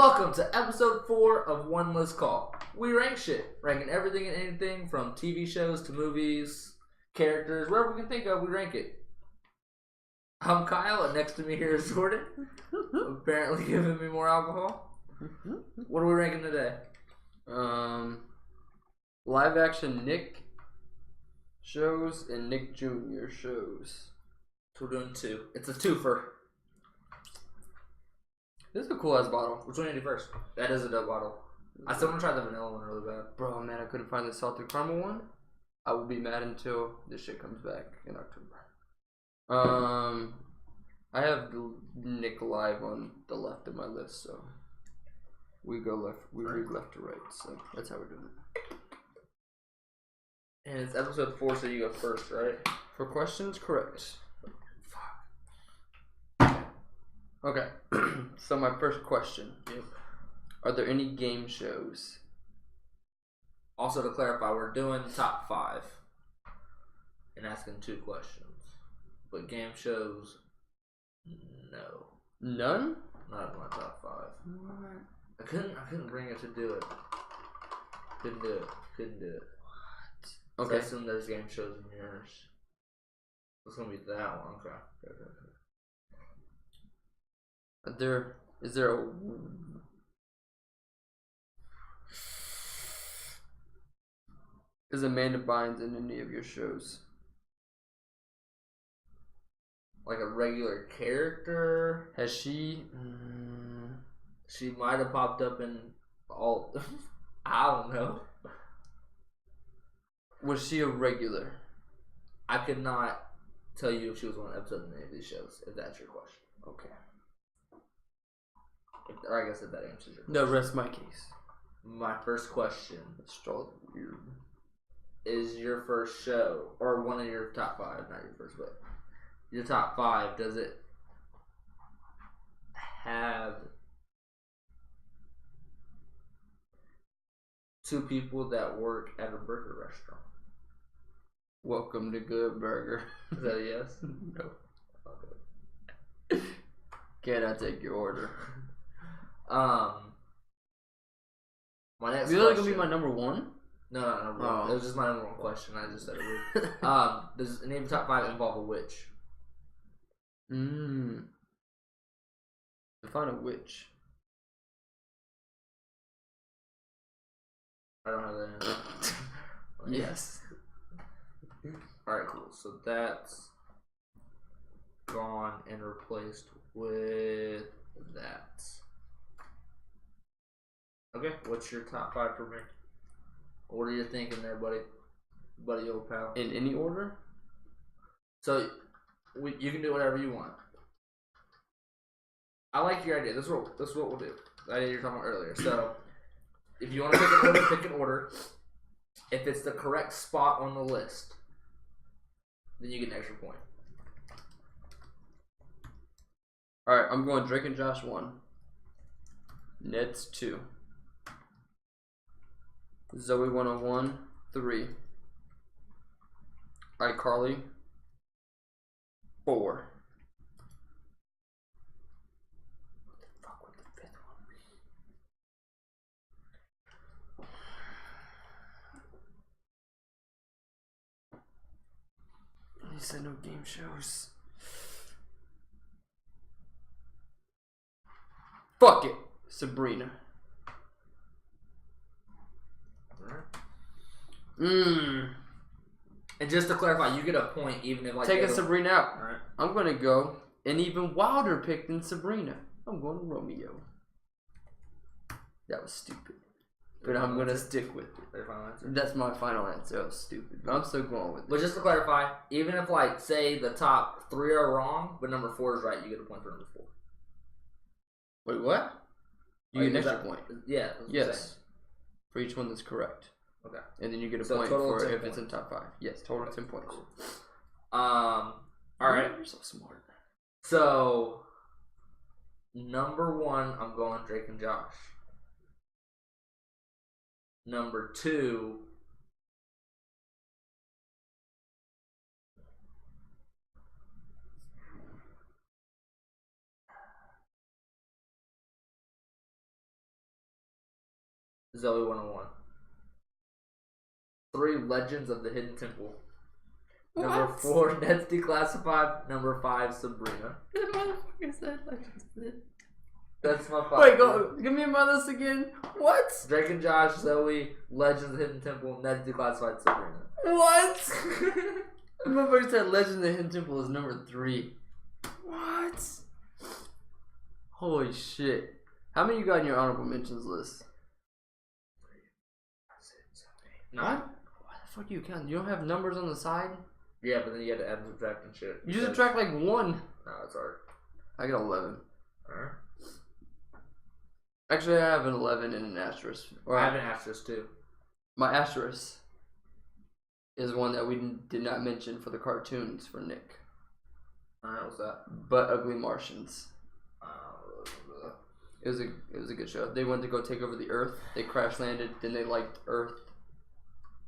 Welcome to episode 4 of One List Call. We rank shit, ranking everything and anything from TV shows to movies, characters, wherever we can think of, we rank it. I'm Kyle, and next to me here is Jordan, apparently giving me more alcohol. What are we ranking today? Live action Nick shows and Nick Jr. shows. So we're doing 2. It's a twofer. This is a cool ass bottle. Which one do you do first? That is a dope bottle. I still want to try the vanilla one really bad. Bro, man, I couldn't find the salted caramel one. I will be mad until this shit comes back in October. I have Nick Live on the left of my list, so we go left. We read left to right, so that's how we're doing it. And it's episode 4, so you go first, right? For questions, correct. Okay, so my first question. Yep. Are there any game shows? Also, to clarify, we're doing top 5 and asking 2 questions. But game shows, no. None? Not in my top 5. What? I couldn't bring it to do it. Couldn't do it. What? Okay. So I assume there's game shows in yours. It's gonna be that one. Okay. Is there a Is Amanda Bynes in any of your shows? Like a regular character? Has she? She might have popped up in all. I don't know. Was she a regular? I could not tell you if she was on an episode of any of these shows, if that's your question. Okay. Or I guess if that answers your question. No, rest my case. My first question. Straw weird. Is your first show, or one of your top 5, not your first, but your top 5, does it have 2 people that work at a burger restaurant? Welcome to Good Burger. Is that a yes? No. Okay. Can I take your order? My next Is question. gonna be my number 1? No, not number 1. It was just my number 1 question. I just said it weird. Does any of the top 5 involve a witch? Define a witch. I don't have that answer. Yes. Alright, cool. So that's gone and replaced with that. Okay, what's your top 5 for me? What are you thinking there, buddy? Buddy, old pal. In any order? So, you can do whatever you want. I like your idea. This is what we'll do. The idea you were talking about earlier. So, if you want to pick an order, pick an order. If it's the correct spot on the list, then you get an extra point. Alright, I'm going Drake and Josh 1. Ned's 2. Zoe 101 3. iCarly 4. What the fuck would the 5th one be? You said no game shows. Fuck it, Sabrina. And just to clarify, you get a point even if like take a Sabrina out. Alright. I'm gonna go an even wilder pick than Sabrina. I'm going to Romeo. That was stupid, but I'm gonna stick with it. Your final answer? That's my final answer. That was stupid, but I'm still going with it. But just to clarify, even if like say the top 3 are wrong, but number 4 is right, you get a point for number 4. Wait, what? You get an extra point. Yeah. Yes. For each one that's correct. Okay. And then you get a So point total for 10 if it's in top 5. Yes, total 10 points. All right. You're so smart. So number 1, I'm going Drake and Josh. Number 2, Zoe 101. 3, Legends of the Hidden Temple. Number 4, Ned's Declassified. Number 5, Sabrina. The motherfucker said Legends of the Hidden. That's my 5. Wait, go. Give me my list again. What? Drake and Josh, Zoe, Legends of the Hidden Temple, Ned's Declassified, Sabrina. What? The motherfucker said Legends of the Hidden Temple is number 3. What? Holy shit. How many you got in your honorable mentions list? 9. Why the fuck do you count? You don't have numbers on the side? Yeah, but then you had to add and subtract and shit. You just subtract like 1. No, it's hard. I got 11. Alright. Actually, I have an 11 and an asterisk. Or I have an asterisk too. My asterisk is one that we did not mention for the cartoons for Nick. Alright, what's that? But Ugly Martians. It was a good show. They went to go take over the Earth. They crash landed. Then they liked Earth.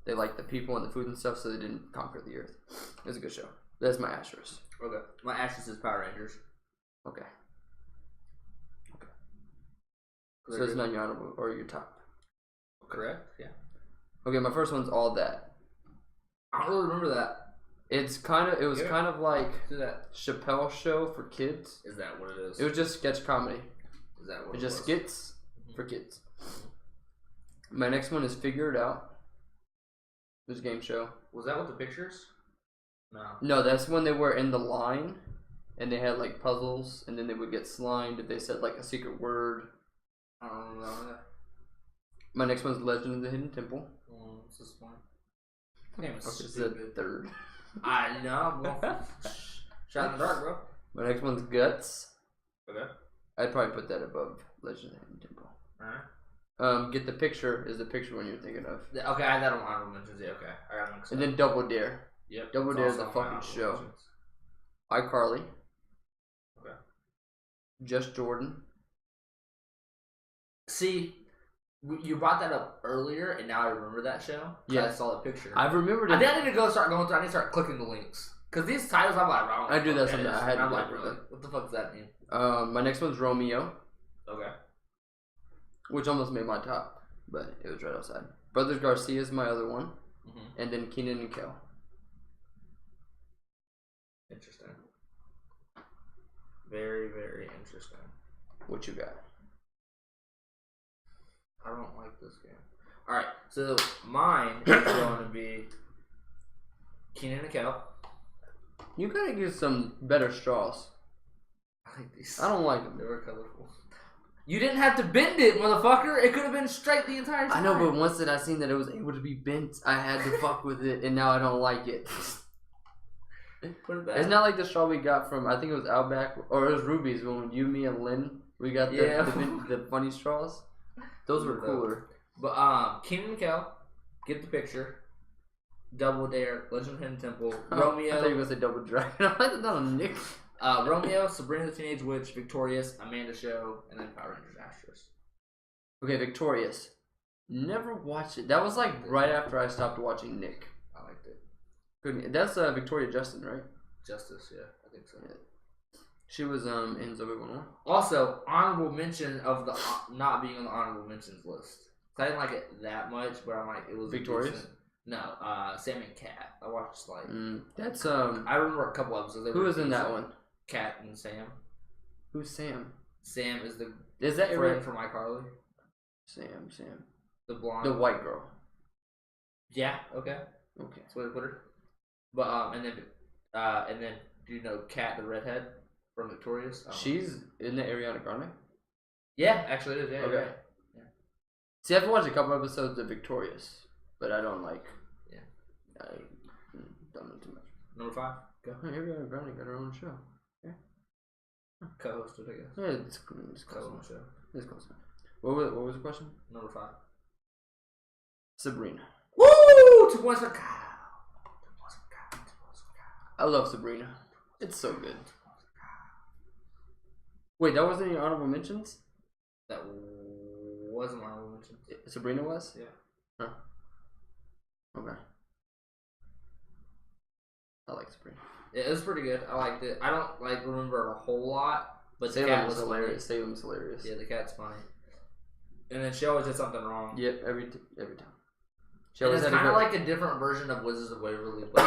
They liked the people and the food and stuff, so they didn't conquer the Earth. It was a good show. That's my asterisk. Okay. My asterisk is Power Rangers. Okay. So it's not your honorable or your top. Correct. Yeah. Okay, my first one's All That. I don't really remember that. It was kind of like Do that. Chappelle Show for kids. Is that what it is? It was just sketch comedy. Is that what It's it just was? skits for kids. My next one is Figure It Out. It was a game show. Was that with the pictures? No. No, that's when they were in the line and they had like puzzles and then they would get slimed if they said like a secret word. I don't remember that. My next one's Legend of the Hidden Temple. What's this one? Game is Which is the stupid. third. I know. I'm going shot in the dark, bro. My next one's Guts. Okay. I'd probably put that above Legend of the Hidden Temple. Alright. Get the Picture is the picture one you're thinking of. Okay, I had that on my honorable mentions. Yeah, okay. I got them mixed And up. then Double Dare. Yep. Double it's Dare is also a on my fucking honorable show. mentions. iCarly. Okay. Just Jordan. See, you brought that up earlier, and now I remember that show. Yeah. I saw the picture. I've remembered it. I think I need to start going through. I need to start clicking the links. Because these titles, I'm like, I do that sometimes. I had to I'm do like, that. really? What the fuck does that mean? My next one's Romeo, Okay. which almost made my top, but it was right outside. Brothers Garcia is my other one, and then Keenan and Kel. Interesting. Very, very interesting. What you got? I don't like this game. Alright, so mine is going to be Keenan and Kel. You gotta get some better straws. I like these. I don't like them. They were colorful. You didn't have to bend it, motherfucker. It could have been straight the entire time. I know, but once that I seen that it was able to be bent, I had to fuck with it, and now I don't like it. Put it back. It's not like the straw we got from, I think it was Outback, or it was Ruby's, when you, me, and Lynn, we got the funny straws. Those were cooler. But, Keenan and Kel, get the picture. Double Dare, Legend of the Hidden Temple, Romeo. I thought you were going to say Double Dragon. I like that on Nick. Romeo, Sabrina the Teenage Witch, Victorious, Amanda Show, and then Power Rangers Asterisk. Okay, Victorious. Never watched it. That was like right after I stopped watching Nick. I liked it. Good. That's Victoria Justin, right? Justice, yeah, I think so. Yeah. She was in Zoe 101. Also, honorable mention of the not being on the honorable mentions list. I didn't like it that much, but I'm like, it was Victorious? decent. No, Sam and Cat. I watched like that's I remember a couple episodes. Who was in that one? Cat and Sam. Who's Sam? Sam is the that friend from iCarly. Sam. The blonde. The white girl. Yeah. Okay. Okay. That's what I put her. But and then do you know Cat the redhead from Victorious? She's in the Ariana Grande. Yeah, actually it is. Yeah. Okay. Right. Yeah. See, I've watched a couple episodes of Victorious, but I don't like. Yeah. I don't know too much. Number 5. Go. Ariana Grande got her own show. Yeah. Co-hosted, I guess. Yeah, it's close. Co-owned show. It's close. What was the question? Number 5. Sabrina. Woo! 2 points for Kyle. I love Sabrina. It's so good. Wait, that wasn't your honorable mentions? That wasn't my honorable mention. Sabrina was? Yeah. Huh. Okay. I like Sabrina. Yeah, it was pretty good. I liked it. I don't remember it a whole lot, but the Salem cat was was hilarious. funny. Salem's hilarious. Yeah, the cat's funny. And then she always did something wrong. Yep, every time. She And always it's had kind of like a different version of Wizards of Waverly. But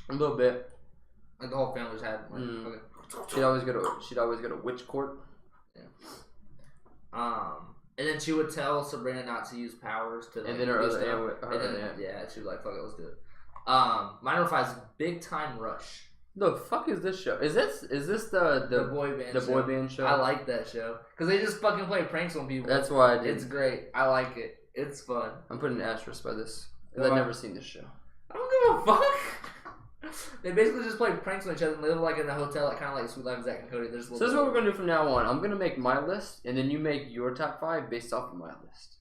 a little bit. Like the whole family's had. Like, okay. She'd always go to witch court. Yeah. And then she would tell Sabrina not to use powers to. Like, and then her other aunt. Yeah, she was like, "Fuck it, let's do it." My number 5 is Big Time Rush. The fuck is this show? Is this the boy band? The boy band show. I like that show because they just fucking play pranks on people. That's why I did. It's great. I like it. It's fun. I'm putting an asterisk by this because I've never seen this show. I don't give a fuck. They basically just play pranks on each other and live like in a hotel, like kind of like Sweet Life of Zack and Cody. So this is what we're gonna do from now on. I'm gonna make my list, and then you make your top 5 based off of my list.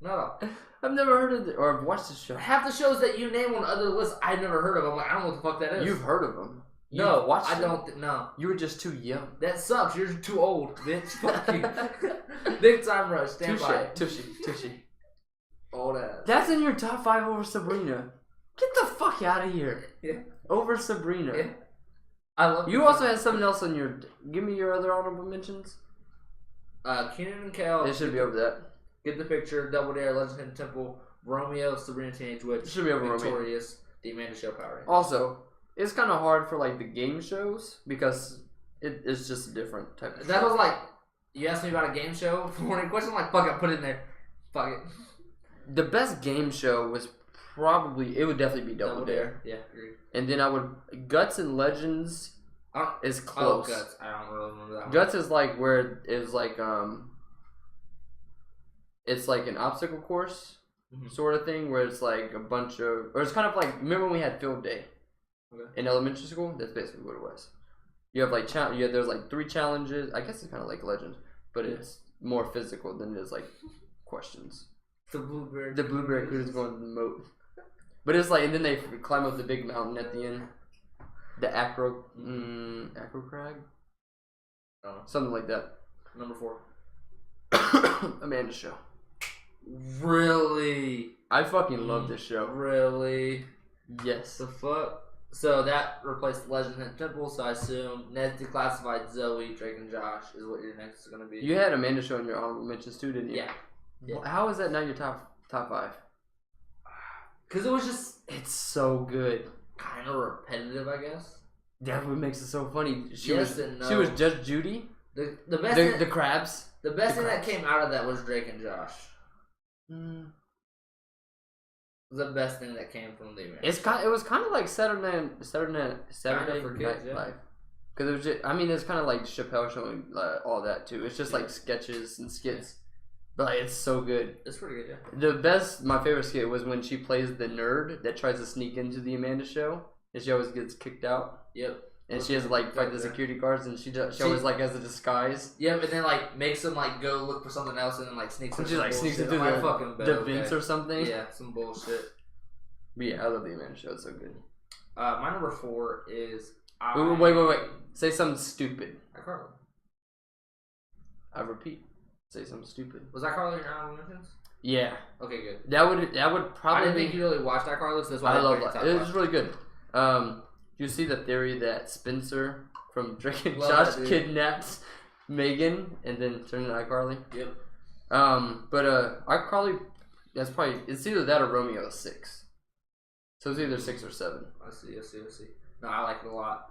No. I've never heard of it or I've watched this show. Half the shows that you name on other lists, I've never heard of. I'm like, I don't know what the fuck that is. You've heard of them. No, watched I them. don't. No, you were just too young. That sucks. You're too old, bitch. Fuck you. Big Time Rush. Stand by. Tushy. Old ass. That's in your top 5 over Sabrina. Get the fuck out of here. Yeah. Over Sabrina. Yeah. I love you. Also had something else on your. Give me your other honorable mentions. Kenan and Kel. It should be over that. Get the Picture. Double Dare. Legend Hidden Temple. Romeo. Sabrina Teenage Witch. It should be over Victorious. Romeo. The Amanda Show Power Rangers. Also, it's kind of hard for like the game shows because it's just a different type of that show. Was like, you asked me about a game show for morning question. I'm like, fuck it, put it in there. Fuck it. The best game show was probably, it would definitely be Double Dare. Yeah, agreed. And then I would, Guts and Legends is close. Oh, Guts. I don't really remember that one. Guts is like where it was like, it's like an obstacle course sort of thing where it's like a bunch of, or it's kind of like, remember when we had field day in elementary school? That's basically what it was. You have like, there's like 3 challenges. I guess it's kind of like Legends, but it's more physical than it is like questions. The blueberry cruise going to the moat. But it's like, and then they climb up the big mountain at the end. The acro crag? Oh. Something like that. Number 4. Amanda Show. Really? I fucking love this show. Really? Yes. The fuck? So that replaced Legend and Temple, so I assume Ned's Declassified, Zoe, Drake, and Josh is what your next is going to be. You had Amanda Show in your honorable mentions too, didn't you? Yeah. How is that not your top 5? Because it was just... It's so good. Kind of repetitive, I guess. That's what makes it so funny. She yes was and no. She was Judge Judy. The best the crabs. The best thing that came out of that was Drake and Josh. The best thing that came from the event. It was kind of like Saturday Night Live. Because it was just, I mean, it's kind of like Chappelle showing all that too. It's just like sketches and skits. But like, it's so good. It's pretty good, yeah. My favorite skit was when she plays the nerd that tries to sneak into the Amanda Show. And she always gets kicked out. Yep. And she has to like fight the security guards, and she always like has a disguise. Yep, and then like makes them like go look for something else, and then like sneaks. And she like sneaks into the vents or something. Yeah, some bullshit. But yeah, I love the Amanda Show. It's so good. My number 4 is. Wait. Say something stupid. iCarly. I repeat. Say something stupid. Was iCarly in your honorable mentions? Yeah. Okay, good. That would probably. I didn't think you really watched iCarly, so that's why I love it. It was really good. You see the theory that Spencer from Drake and Josh kidnaps Megan and then turns into iCarly? Yep. But iCarly, it's either that or Romeo 6. So it's either 6 or 7. I see. No, I like it a lot.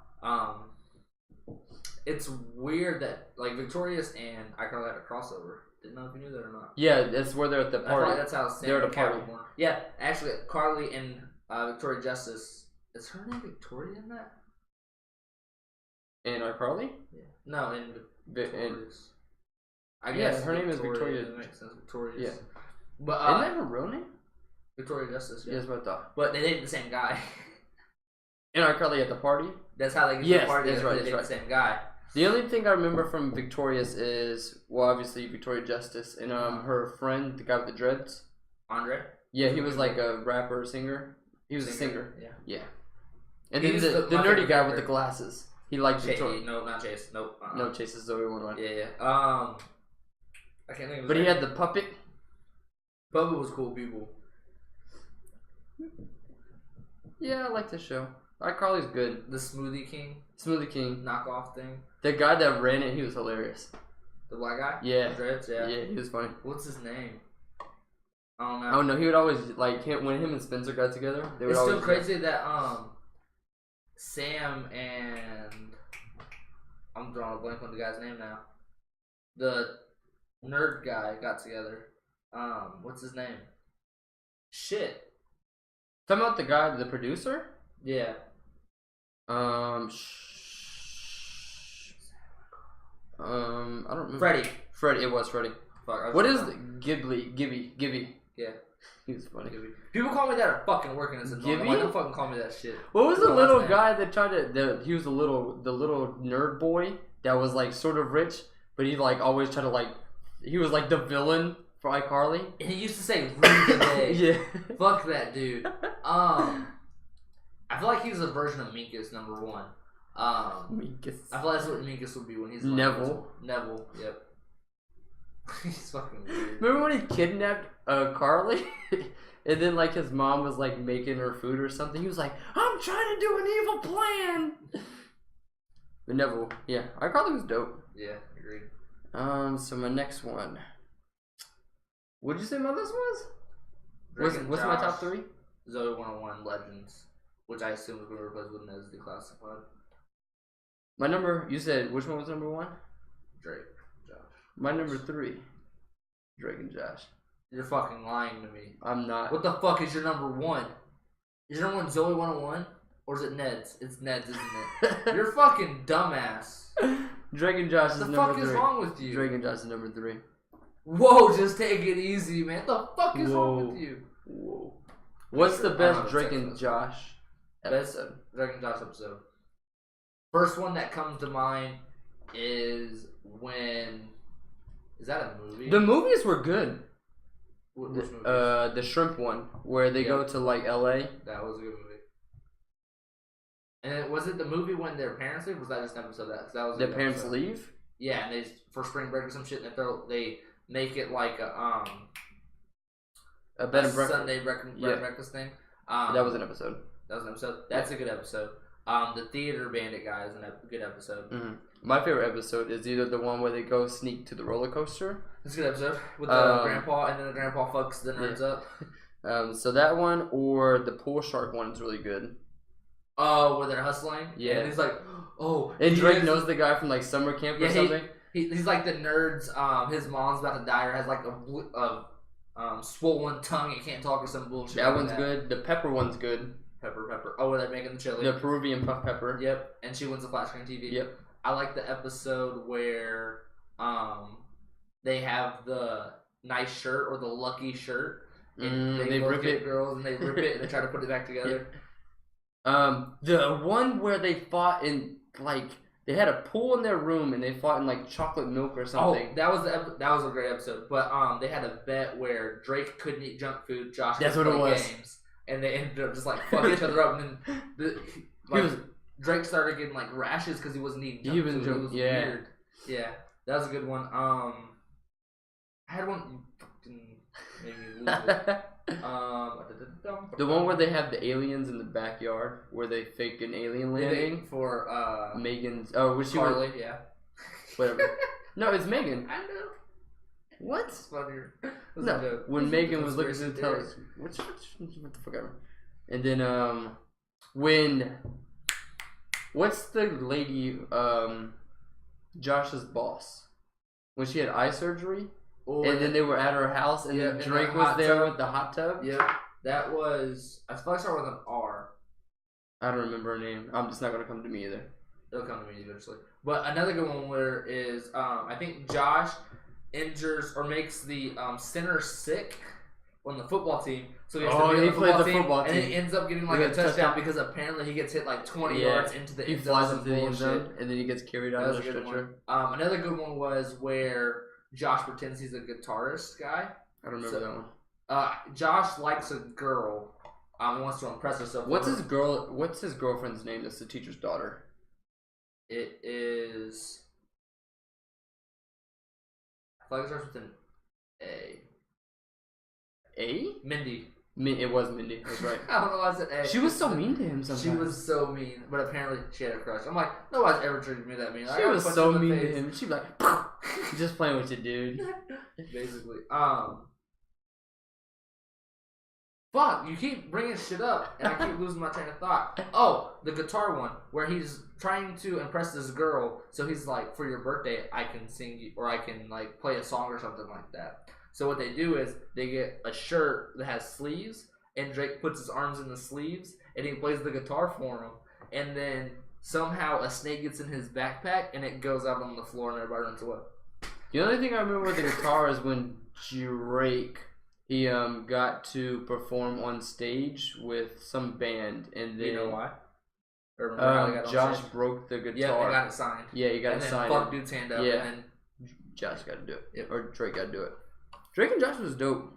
It's weird that like Victorious and iCarly had a crossover. Didn't know if you knew that or not. Yeah, that's where they're at the party. I feel like that's how they're at a party. Yeah, actually, Carly and Victoria Justice. Is her name Victoria in that? And iCarly? Yeah. No, in Victorious. I guess her name is Victoria. That makes sense. Victorious. Yeah. But isn't that her real name? Victoria Justice. Yeah. Yes, what I thought. But they dated the same guy. And iCarly at the party? That's how they get to the party. That's right. They date the same guy. The only thing I remember from Victorious is, well, obviously Victoria Justice and her friend, the guy with the dreads. Andre? Yeah, he was like a rapper, singer. He was a singer. Yeah. And then the nerdy guy with the glasses. He liked Victoria. No, not Chase. Nope. No, Chase is Zoe 1-1. Yeah. I can't think of his But name. he had the puppet. Puppet was cool people. Yeah, I like this show. iCarly's good. The Smoothie King Smoothie King. knockoff thing. The guy that ran it, he was hilarious. The black guy? Yeah. The dreads? Yeah. Yeah, he was funny. What's his name? I don't know. Oh no, he would always like when him and Spencer got together. They would it's always still crazy that Sam and I'm drawing a blank on the guy's name now. The nerd guy got together. What's his name? Shit. Talking about the guy, the producer? Yeah. I don't remember. Freddie. It was Freddie. Fuck, what is Gibby? Yeah. He was funny. Gibby. People call me that at fucking work and it's annoying. Like, don't fucking call me that shit. What was the little guy that tried to? He was the little nerd boy that was like sort of rich, but he like always tried to like. He was like the villain for iCarly. And he used to say "Rude today." Yeah. Fuck that dude. I feel like he's a version of Minkus, number one. Minkus. I feel like that's what Minkus would be when he's Neville. Neville. Yep. He's fucking weird. Remember when he kidnapped Carly? And then like his mom was like making her food or something. He was like, I'm trying to do an evil plan. But Neville, yeah. iCarly was dope. Yeah, agreed. So my next one. What'd you say my list was? What's my top 3? Zoe 101 Legends, which I assume is going to replace with Nez Declassified. My number, you said, which one was number 1? Drake, Josh. My number 3, Drake and Josh. You're fucking lying to me. I'm not. What the fuck is your number 1? Is your number 1 Zoe 101? Or is it Ned's? It's Ned's, isn't it? You're fucking dumbass. Drake and Josh is number 3. What the fuck is wrong with you? Drake and Josh is number 3. Whoa, just take it easy, man. What the fuck is wrong with you? Whoa. What's the best Drake and Josh episode? Drake and Josh episode. First one that comes to mind is when... Is that a movie? The movies were good. Which movies? The shrimp one, where they go to like LA. That was a good movie. And was it the movie when their parents leave? Or was that just an episode of that? That was their parents leave? Yeah, and they for spring break or some shit, and they make it like a bed and breakfast Sunday breakfast thing. That was an episode. That's a good episode. The Theater Bandit guy is a good episode. Mm-hmm. My favorite episode is either the one where they go sneak to the roller coaster. It's a good episode with the grandpa, and then the grandpa fucks the nerds up. So that one, or the pool shark one is really good. Oh, where they're hustling? Yeah. And he's like, oh. And Drake knows the guy from like summer camp or something. He's like the nerds. His mom's about to die or has like a swollen tongue and can't talk or some bullshit. That one's good. The pepper one's good. Pepper. Oh, where they're making the chili. The Peruvian puff pepper. Yep. And she wins the flat screen TV. Yep. I like the episode where they have the nice shirt or the lucky shirt. And they rip it, girls, and they rip it and they try to put it back together. Yeah. The one where they fought in like they had a pool in their room and they fought in like chocolate milk or something. Oh, that was a great episode. But they had a bet where Drake couldn't eat junk food, Josh couldn't play games, and they ended up just like fucking each other up. And then Drake started getting like rashes because he wasn't eating junk food. It was weird. Yeah, that was a good one. I had one. You fucking made me lose it. The one where they have the aliens in the backyard, where they fake an alien landing for Megan's. Oh, was she Carly? Yeah. Whatever. No, it's Megan. I know. What? It's funnier. No, when Megan was looking through the telescope. What the fuck ever. And then when what's the lady Josh's boss when she had eye surgery? And then they were at her house, and then Drake was there with the hot tub. Yep, that was. I thought I started with an R. I don't remember her name. I'm just not gonna come to me either. It'll come to me eventually. But another good one where is I think Josh injures or makes the center sick on the football team. So he has to be on the football team, and he ends up getting like a touchdown because apparently he gets hit like 20 yards into the end zone. He flies into the end zone, and then he gets carried out of the stretcher. Another good one was where Josh pretends he's a guitarist guy. I don't remember that one. Josh likes a girl. He wants to impress herself. What's his girlfriend's name? That's the teacher's daughter. It is. I feel like it starts with an A. A? Mindy. It was Mindy. That's right. I don't know why I said A. She was so mean to him sometimes. She was so mean, but apparently she had a crush. I'm like, nobody's ever treated me that mean. She was so mean to him. She'd be like, Just playing with you, dude. Basically. Fuck, you keep bringing shit up, and I keep losing my train of thought. Oh, the guitar one, where he's trying to impress this girl, so he's like, for your birthday, I can sing you, or I can, like, play a song or something like that. So what they do is, they get a shirt that has sleeves, and Drake puts his arms in the sleeves, and he plays the guitar for him, and then somehow a snake gets in his backpack, and it goes out on the floor, and everybody runs away. The only thing I remember with the guitar is when Drake... He got to perform on stage with some band, and then you know why? Or how they got on Josh stage? broke the guitar. Yeah, they got it signed. Yeah, he got and it then signed. Fuck dude's hand up. Yeah, and then Josh got to do it. Yep. Or Drake got to do it. Drake and Josh was dope.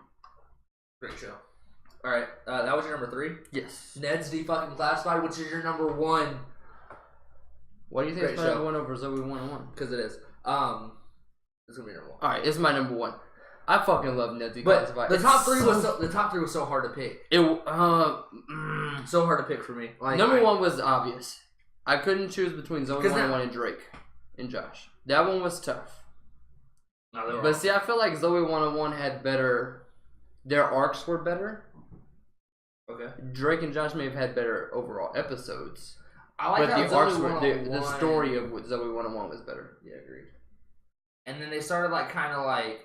Great show. All right, that was your number 3. Yes. Ned's Defucking Classified, which is your number 1. Why do you think it's my number 1 over Zoe 101? Because it is. It's gonna be number 1. All right, it's my number 1. I fucking love Ned's But Declassified. the top 3 was so hard to pick. So hard to pick for me. Like, number 1 was obvious. I couldn't choose between Zoe 101 and Drake and Josh. That one was tough. No, but see, I feel like Zoe 101 had better. Their arcs were better. Okay. Drake and Josh may have had better overall episodes. I like but how the arcs Zoe were the story of Zoe 101 was better. Yeah, agreed. And then they started like kind of like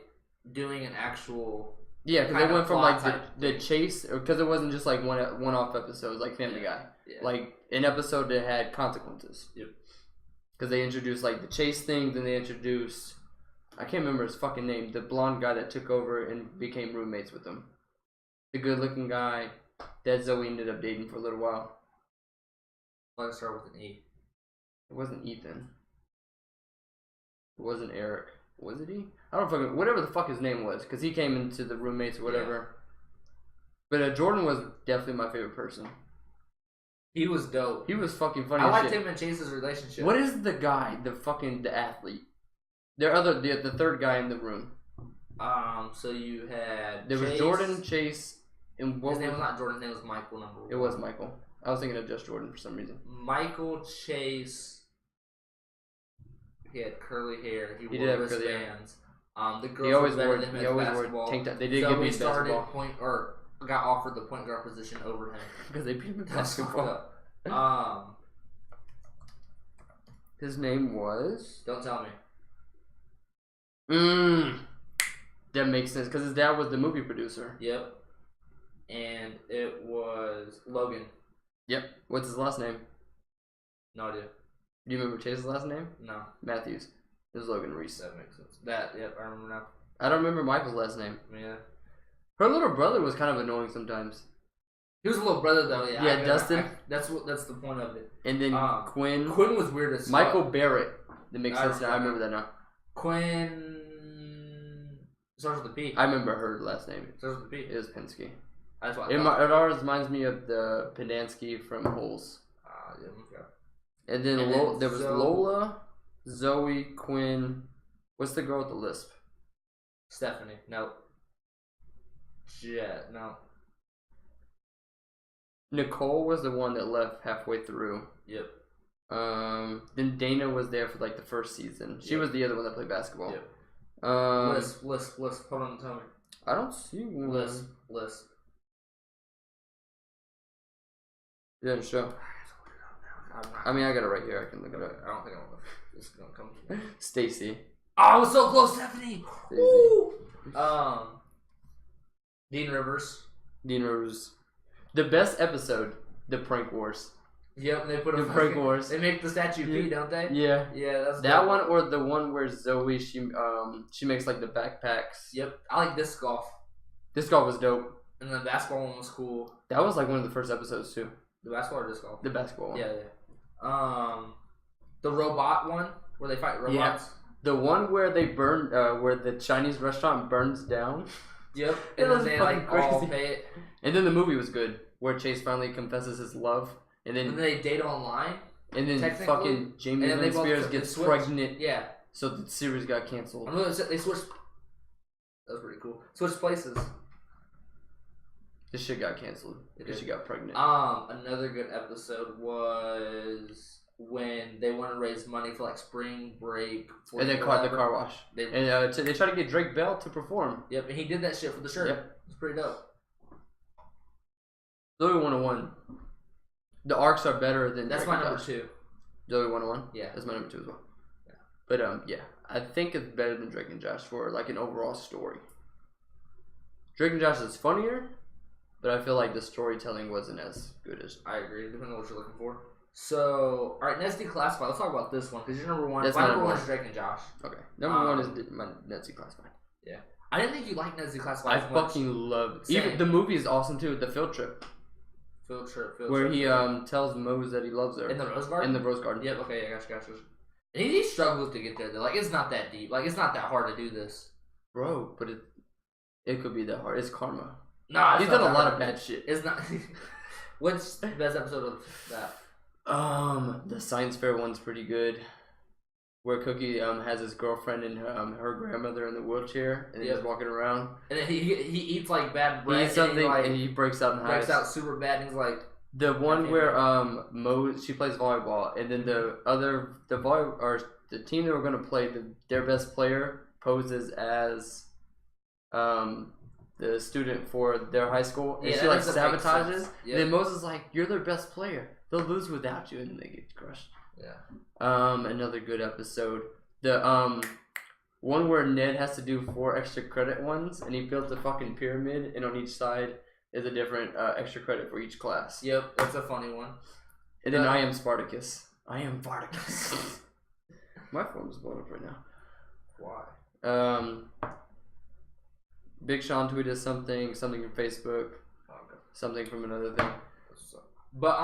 doing an actual because they went from like the chase, because it wasn't just like one-off episodes like Family Guy. Yeah. Like an episode that had consequences. Yep. Because they introduced like the chase thing, then they introduced, I can't remember his fucking name, the blonde guy that took over and became roommates with him. The good-looking guy that Zoe ended up dating for a little while. Let's start with an E. It wasn't Ethan. It wasn't Eric. Was it he? I don't fucking... Whatever the fuck his name was. Because he came into the roommates or whatever. Yeah. But Jordan was definitely my favorite person. He was dope. He was fucking funny I as liked shit. him and Chase's relationship. What is the guy? The athlete. The third guy in the room. So you had There Chase. was Jordan, Chase, and His name was not Jordan. His name was Michael, number 1. It was Michael. I was thinking of just Jordan for some reason. Michael, Chase... He had curly hair. He wore did have wristbands. The girls he always were better wore. than him He at always basketball. wore tank top. They did so give we me started basketball got offered the point guard position over him because they beat him in That's basketball. His name was. Don't tell me. That makes sense because his dad was the movie producer. Yep. And it was Logan. Yep. What's his last name? No idea. Do you remember Chase's last name? No. Matthews. It was Logan Reese. That makes sense. Yep, I remember now. I don't remember Michael's last name. Yeah. Her little brother was kind of annoying sometimes. He was a little brother though. Yeah. Yeah, Dustin. That's the point of it. And then Quinn. Quinn was weird as Michael fuck. Barrett. That makes sense now. I remember that now. Quinn starts with a P. I remember her last name. Starts with a P. It was Penske. That's what It always reminds me of the Pendansky from Holes. Yeah, okay. And then, there was Lola, Zoe, Quinn. What's the girl with the lisp? Stephanie. No. Jet. No. Nicole was the one that left halfway through. Yep. Then Dana was there for like the first season. She was the other one that played basketball. Yep. Lisp. Hold on, tell me. I don't see one. Lisp. It didn't show. I mean, I got it right here. I can look it up. I don't think this is gonna come to me. Stacy. Oh, I was so close, Stephanie. Woo! Dean Rivers. The best episode, the prank wars. Yep, they put the prank wars. They make the statue pee, don't they? Yeah. Yeah, that's that dope. one, or the one where Zoe she makes like the backpacks. Yep, I like disc golf. Disc golf was dope. And the basketball one was cool. That was like one of the first episodes too. The basketball or disc golf? The basketball one. Yeah. The robot one where they fight robots. Yeah. The one where they burn, where the Chinese restaurant burns down. Yep. And then they like all pay it. And then the movie was good, where Chase finally confesses his love, and then they date online. And then fucking Jamie Lynn Spears gets pregnant. Yeah. So the series got canceled. I know they switched. That was pretty cool. Switched places. This shit got canceled because she got pregnant. Another good episode was when they want to raise money for like spring break. And they caught the car wash. They try to get Drake Bell to perform. Yep, and he did that shit for the shirt. Yep. It's pretty dope. Zoe 101. The arcs are better than That's Drake my number 2. Zoe 101? Yeah. That's my number 2 as well. Yeah. But yeah. I think it's better than Drake and Josh for like an overall story. Drake and Josh is funnier, but I feel like the storytelling wasn't as good as. I agree, depending on what you're looking for. So, alright, Ned's Declassified. Let's talk about this one because you're number 1. That's my number 1 is Drake and Josh. Okay. Number 1 is my Ned's Declassified. Yeah. I didn't think you liked Ned's Declassified. I fucking love it. Even the movie is awesome too. The field trip. Where he tells Mose that he loves her. In the Rose Garden? In the Rose Garden. Yep, okay, I gotcha. And he struggles to get there though. Like, it's not that deep. Like, it's not that hard to do this. Bro, but it could be that hard. It's karma. Nah, he's done a lot of bad shit. It's not. What's the best episode of that? The science fair one's pretty good. Where Cookie has his girlfriend and her grandmother in the wheelchair, and he's walking around. And then he eats like bad bread. He eats something and he breaks out in hives. Breaks out super bad, and he's like. The one where Mo, she plays volleyball, and then the team that were gonna play, their best player poses as the student for their high school, and she like sabotages. Yep. And then Moses is like, "You're their best player. They'll lose without you," and then they get crushed. Yeah. Another good episode. The one where Ned has to do 4 extra credit ones, and he built a fucking pyramid, and on each side is a different extra credit for each class. Yep, that's a funny one. And then I am Spartacus. I am Spartacus. My phone is blowing up right now. Why? Big Sean tweeted something from Facebook, something from another thing. But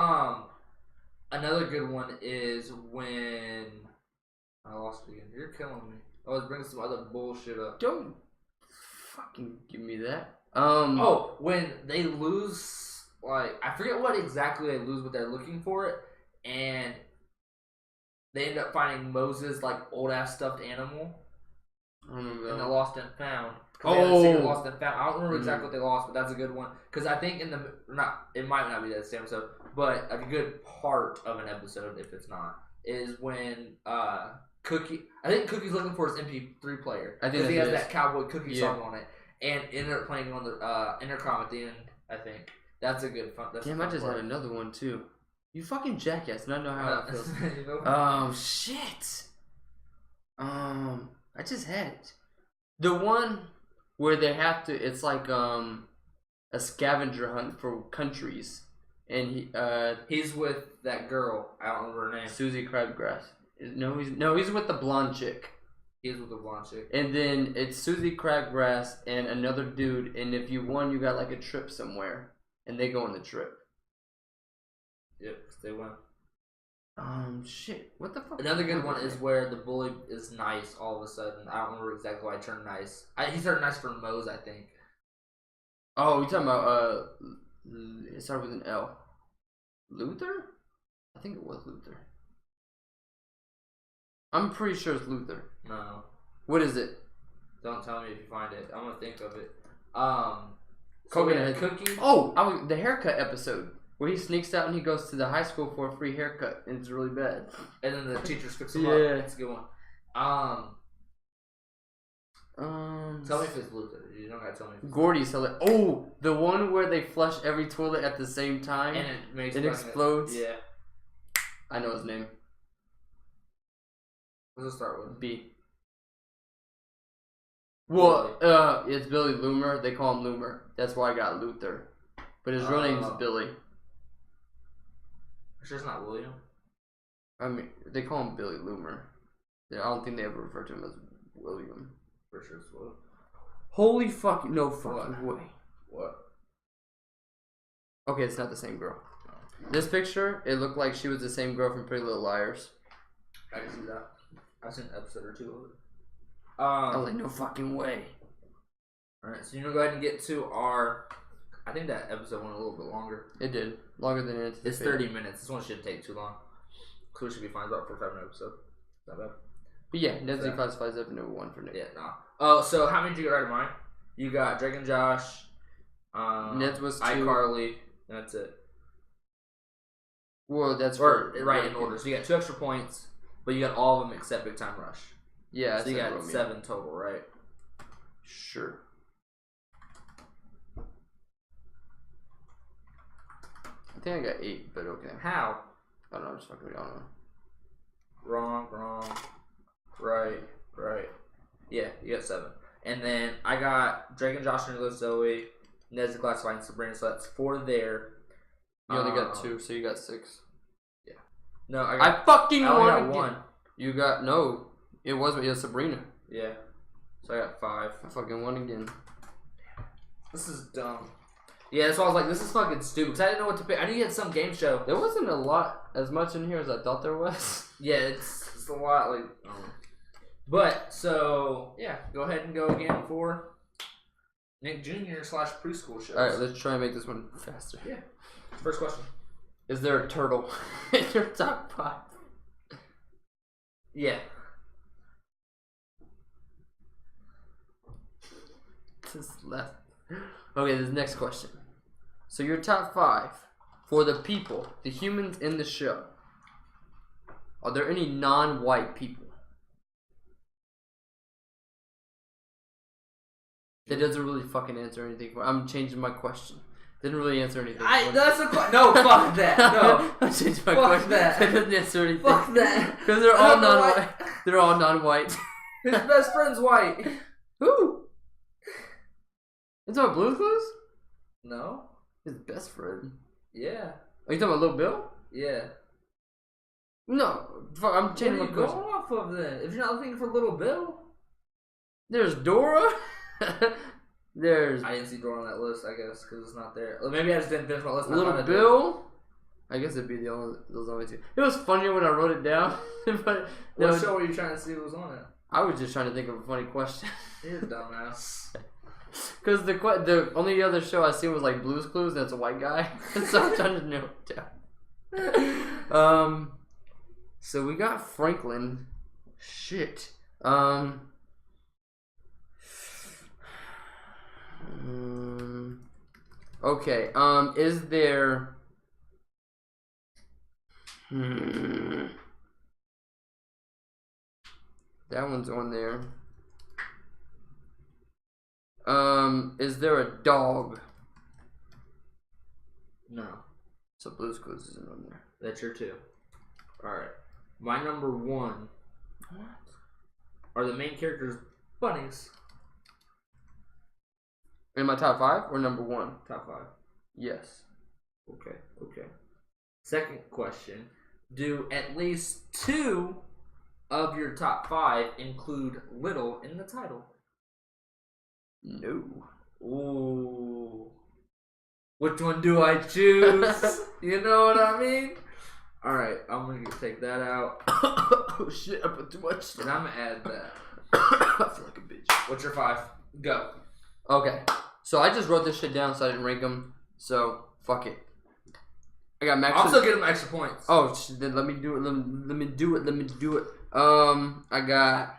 another good one is when I lost it again. You're killing me. I was bringing some other bullshit up. Don't fucking give me that. When they lose, like, I forget what exactly they lose, but they're looking for it, and they end up finding Moses' like old ass stuffed animal. I don't remember. In the Lost and Found. Lost and Found. I don't remember exactly what they lost, but that's a good one. Because I think it might not be that same episode, but like a good part of an episode, if it's not, is when Cookie. I think Cookie's looking for his MP3 player because he has that Cowboy Cookie song on it. And ended up playing on the intercom at the end, I think. That's a good fun. That's damn, I just had another one too. You fucking jackass. Not know how it feels. Shit. I just had it. The one where they have to. It's like a scavenger hunt for countries, and he's with that girl. I don't remember her name. Susie Crabgrass. No, he's with the blonde chick. He is with the blonde chick. And then it's Susie Crabgrass and another dude, and if you won, you got like a trip somewhere, and they go on the trip. Yep, they win. Shit. What the fuck? Another good one is where the bully is nice all of a sudden. I don't remember exactly why he turned nice. He turned nice for Mose, I think. Oh, you're talking about, it started with an L. Luther? I think it was Luther. I'm pretty sure it's Luther. No. What is it? Don't tell me if you find it. I'm gonna think of it. Coconut Cookie. Oh, the haircut episode where he sneaks out and he goes to the high school for a free haircut, and it's really bad. And then the teachers fix him up. That's a good one. Tell me if it's Luther. You don't gotta tell me. Gordy's hilarious. Oh, the one where they flush every toilet at the same time and it makes it explodes. Yeah. I know his name. What's it start with? B. Well, it's Billy Loomer. They call him Loomer. That's why I got Luther. But his real name is Billy. It's just not William. I mean, they call him Billy Loomer. I don't think they ever refer to him as William. For sure it's William. Holy fuck! No fucking way. What? Okay, it's not the same girl. This picture, it looked like she was the same girl from Pretty Little Liars. I can see that. I've seen an episode or two of it. I was like, no fucking way. Alright, so you know, go ahead and get to our. I think that episode went a little bit longer. It did. Longer than it. It's 30 minutes. This one shouldn't take too long. So we should be fine. It's about 45-minute episode. Not bad. But yeah, Ned's classifies up number 1 for Nick. Yeah, nah. Oh, so how many did you get right of mine? You got Drake and Josh. Ned's was 2. iCarly. That's it. Well, that's right in order. So you got 2 extra points, but you got all of them except Big Time Rush. Yeah. So you got Romeo. 7 total, right? Sure. I think I got 8, but okay. How? I don't know. I'm just fucking. I don't know. Wrong. Right. Yeah, you got 7. And then I got Drake and Josh and Zoe, Ned's the Classified, and Sabrina. So that's 4 there. You only got 2, so you got 6. Yeah. No, I only got 1. You got no. It was Sabrina. Yeah. So I got 5. I fucking won again. This is dumb. Yeah, that's why I was like, this is fucking stupid. Because I didn't know what to pick. I knew you had some game show. There wasn't as much in here as I thought there was. Yeah, it's a lot. Like, but so yeah, go ahead and go again for Nick Jr. / preschool shows. All right, let's try and make this one faster. Yeah. First question: is there a turtle in your top 5? Yeah. Okay, this next question. So your top 5 for the people, the humans in the show. Are there any non-white people? That doesn't really fucking answer anything. I'm changing my question. Didn't really answer anything. That's a question. No, fuck that. No. I changed my fuck question. That doesn't answer anything. Fuck that. Because they're all non-white. They're all non-white. His best friend's white. Who? It's about Blue's Clues? No. His best friend. Yeah. Are you talking about Little Bill? Yeah. No. Fuck, I'm changing my question. Going off of then? If you're not looking for Little Bill. There's Dora. There's. I didn't see Dora on that list, I guess, because it's not there. Maybe I just didn't finish my list. Little Bill. I guess it'd be those only 2. It was funnier when I wrote it down. But what show were you trying to see what was on it? I was just trying to think of a funny question. You're a dumbass. Because the only other show I seen was like Blue's Clues, and it's a white guy. So I'm trying to narrow it down. So we got Franklin. Shit. Okay. Is there? That one's on there. Is there a dog? No. So Blue's Clues isn't on there. That's your 2. Alright. My number 1. What? Are the main characters bunnies? In my top 5 or number 1? Top 5. Yes. Okay. Second question. Do at least 2 of your top 5 include little in the title? No. Ooh. Which one do I choose? You know what I mean? Alright, I'm gonna take that out. Oh shit, I put too much. And I'm gonna add that. I feel like a bitch. What's your 5? Go. Okay. So I just wrote this shit down so I didn't rank them. So, fuck it. I got Max. I'll still get him extra points. Oh, then let me do it. Let me do it. I got.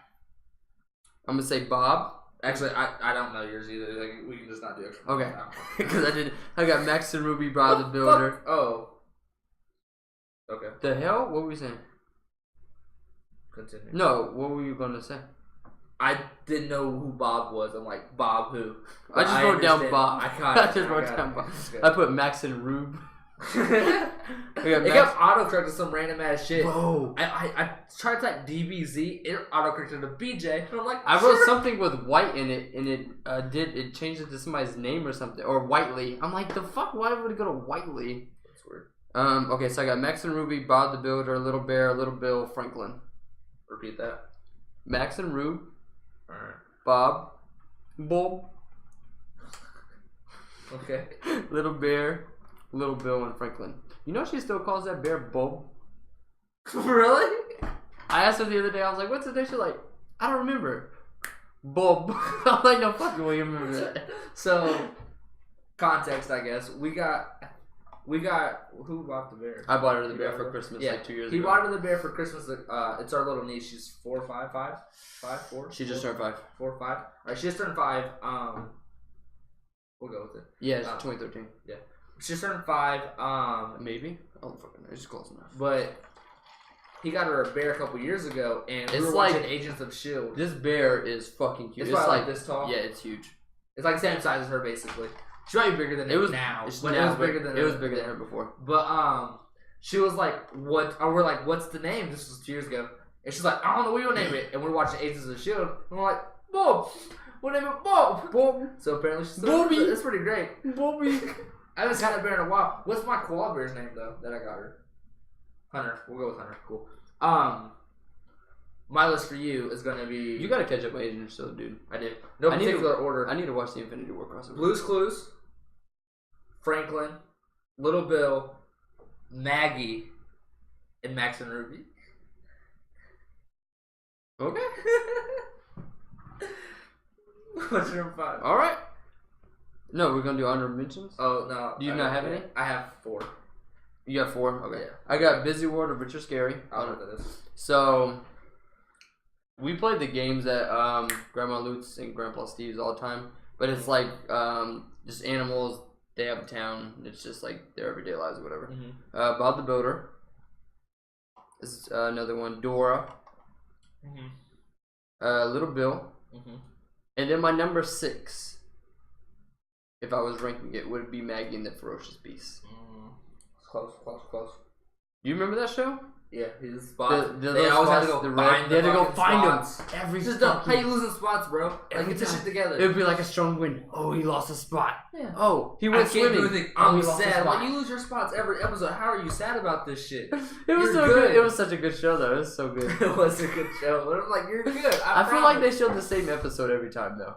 I'm gonna say Bob. Actually, I don't know yours either. Like, we can just not do extra points. Okay. Because I got Max and Ruby, Bob the Builder. Fuck? Oh. Okay. The hell? What were we saying? Continue. No, what were you gonna say? I didn't know who Bob was. I'm like, Bob who? I just wrote down Bob. I just wrote down Bob. I put Max and Rube. It kept autocorrecting some random ass shit. Bro. I tried to type DBZ, it autocorrected to BJ, and I'm like, I wrote something with white in it, and it changed it to somebody's name or something, or Whiteley. I'm like, the fuck? Why would it go to Whiteley? That's weird. Okay, so I got Max and Ruby, Bob the Builder, Little Bear, Little Bill, Franklin. Repeat that. Max and Rube. Alright. Bob. Okay. Little Bear, Little Bill, and Franklin. You know she still calls that bear Bob? Really? I asked her the other day, I was like, what's the day? She's like, I don't remember. Bob. I'm like, no fucking way you remember that. So, context, I guess. We got who bought the bear? I bought her the bear for Christmas like 2 years ago. He bought her the bear for Christmas. It's our little niece. She's 4 or 5, 4. She just turned 5. 4 or 5. All right, she just turned 5. We'll go with it. Yeah, it's 2013. Yeah. She just turned 5. Maybe. I don't fucking know. It's close enough. But he got her a bear a couple years ago, and we were watching Agents of S.H.I.E.L.D. This bear is fucking cute. It's like this tall. Yeah, it's huge. It's like the same size as her, basically. She might be bigger than it was now. It was bigger than her before. But she was like, "What?" Or we're like, "What's the name?" This was 2 years ago, and she's like, "I don't know what you name it." And we're watching Agents of S.H.I.E.L.D. and we're like, "Bob, we'll name it Bob." Bob. So apparently she's Bobby. It's pretty great. Bobby. I haven't seen a bear in a while. What's my koala bear's name though that I got her? Hunter. We'll go with Hunter. Cool. My list for you is gonna be. You gotta catch up on Agent of S.H.I.E.L.D., dude. I did. No particular order. I need to watch the Infinity War crossover. Blue's Clues, Franklin, Little Bill, Maggie, and Max and Ruby. Okay. What's your number 5? All right. No, we're gonna do honorable mentions. Oh no. Do you not have any? I have 4. You got 4. Okay. Yeah. I got Busy World of Richard Scary. I don't know what that is. So we played the games at Grandma Luke's and Grandpa Steve's all the time, but it's like just animals. They have a town. It's just like their everyday lives or whatever. Mm-hmm. Bob the Builder is another one. Dora. Mm-hmm. Little Bill. Mm-hmm. And then my number 6, if I was ranking it, would be Maggie and the Ferocious Beast. Close. You remember that show? Yeah, his spots. They always had to spots, go find they had to go find spots. them. Every Just fucking- how you losing spots, bro? Like, Every get this time. shit together. It would be like a strong wind. Oh, he lost a spot. Yeah. Oh, he I went can't do swimming. anything. Oh, I'm he lost a sad. spot. Like, you lose your spots every episode. How are you sad about this shit? It was You're so good. It was such a good show, though. It was so good. It was a good show. But I'm like, you're good. I feel like they showed the same episode every time, though.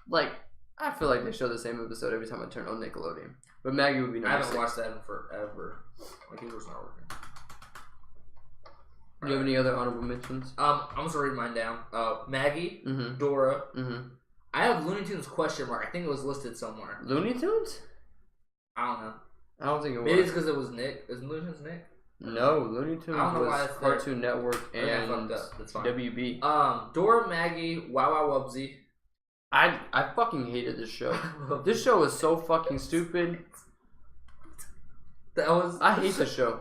Like, I feel like they show the same episode every time I turn on Nickelodeon. But Maggie would be number 6. I haven't watched that in forever. Like, it was not working. Do you have any other honorable mentions? I'm just gonna read mine down. Maggie, Mm-hmm. Dora. Mm-hmm. I have Looney Tunes question mark. I think it was listed somewhere. Looney Tunes? I don't know. I don't think it was. Maybe it's because it was Nick. Is Looney Tunes Nick? No, Looney Tunes I don't know why was it's there. Cartoon Network and Yeah, I fucked up. That's fine. WB. Dora, Maggie, Wow Wow Wubsy. I fucking hated this show. This show was so fucking stupid. I hate the show.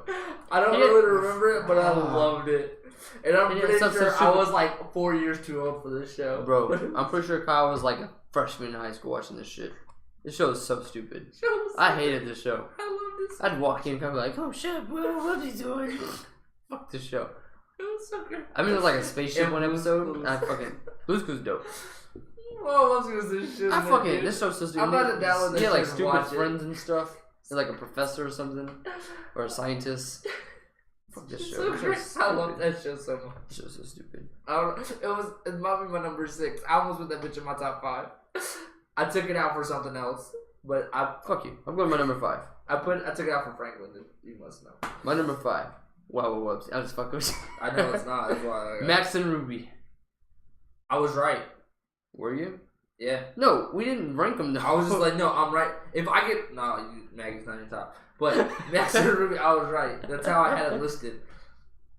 I don't really remember it, but I loved it. And I'm pretty sure I was like 4 years too old for this show. Bro, I'm pretty sure Kyle was like a freshman in high school watching this shit. This show is so stupid. I hated this show. I love this. I'd walk in and be like, oh shit, what are you doing? Fuck this show. It was so good. I mean, it was like a spaceship one episode. I fucking Blue's Clues dope. Oh, I was this shit. This show's so stupid. I'm about to download this. Yeah, like shit and stupid watch friends and stuff. He's like a professor or something, or a scientist. Fuck this show. So great. I love that show so much. This show's so stupid. It might be my number 6. I almost put that bitch in my top 5. I took it out for something else, but Fuck you. I'm going my number 5. I took it out for Franklin. You must know. My number 5. Wow, whoops. I just fuck with you. I know it's not. That's why. Max and Ruby. I was right. Were you? Yeah. No, we didn't rank them though. I was just like, no, I'm right. If I get Maggie's not in your top, but Max and Ruby, I was right. That's how I had it listed.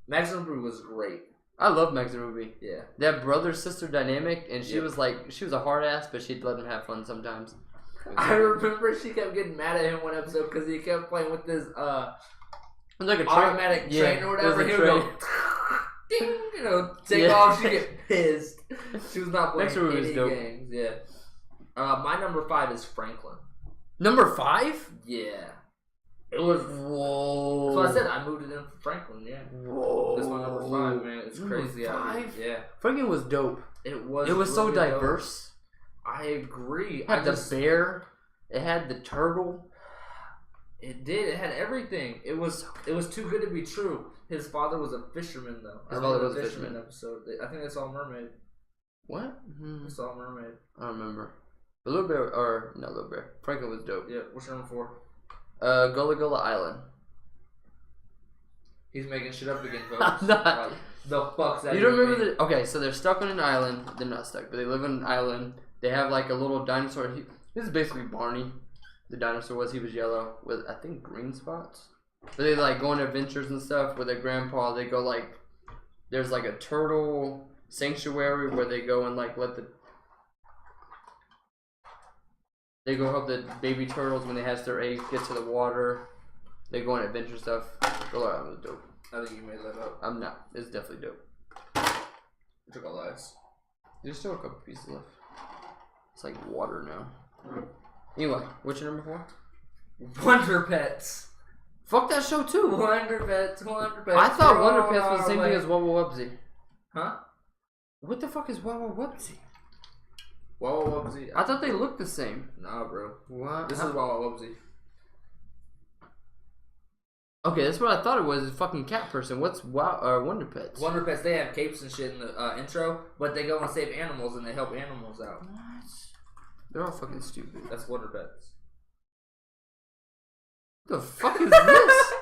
Max and Ruby was great. I love Max and Ruby. Yeah. That brother-sister dynamic, and she was like, she was a hard ass, but she'd let him have fun sometimes. I remember she kept getting mad at him one episode because he kept playing with this like a automatic train or whatever. He would go, ding, take off. She get pissed. She was not playing any games. Yeah. My number 5 is Franklin. Number 5? Yeah. It was. Whoa. So I said I moved it in for Franklin. Yeah. Whoa. That's my number 5, man. It's number crazy. 5? Yeah. Franklin was dope. It was. It was really so diverse. Dope. I agree. It had the bear. It had the turtle. It did. It had everything. It was too good to be true. His father was a fisherman, though. His father was a fisherman. Episode. I think they saw a mermaid. What? They saw a mermaid. I don't remember. The Little Bear, or not Little Bear. Franklin was dope. Yeah. What's your number 4? Gullah Gullah Island. He's making shit up again, folks. I'm not. Like, the fuck's that? You don't remember the? Okay, so they're stuck on an island. They're not stuck, but they live on an island. They have like a little dinosaur. This is basically Barney. The dinosaur was. He was yellow with I think green spots. But they like go on adventures and stuff with their grandpa. They go like there's like a turtle sanctuary where they go and like let the They go help the baby turtles when they hatch their eggs, get to the water. They go on adventure stuff. Roller Island was dope. I think you made that up. I'm not. It's definitely dope. You took all lies. There's still a couple pieces left. It's like water now. Anyway, what's your number 4? Wonder Pets. Fuck that show too. Wonder Pets. I thought Wonder Pets was the same thing as Wawa Wubsy. Huh? What the fuck is Wawa Wubsy? Wawa Wubsy. I thought they looked the same. Nah, bro. What? This is Wawa Wubsy. Okay, that's what I thought it was. A fucking cat person. What's Wonder Pets? Wonder Pets. They have capes and shit in the intro, but they go and save animals and they help animals out. What? They're all fucking stupid. That's Wonder Pets. What the fuck is this?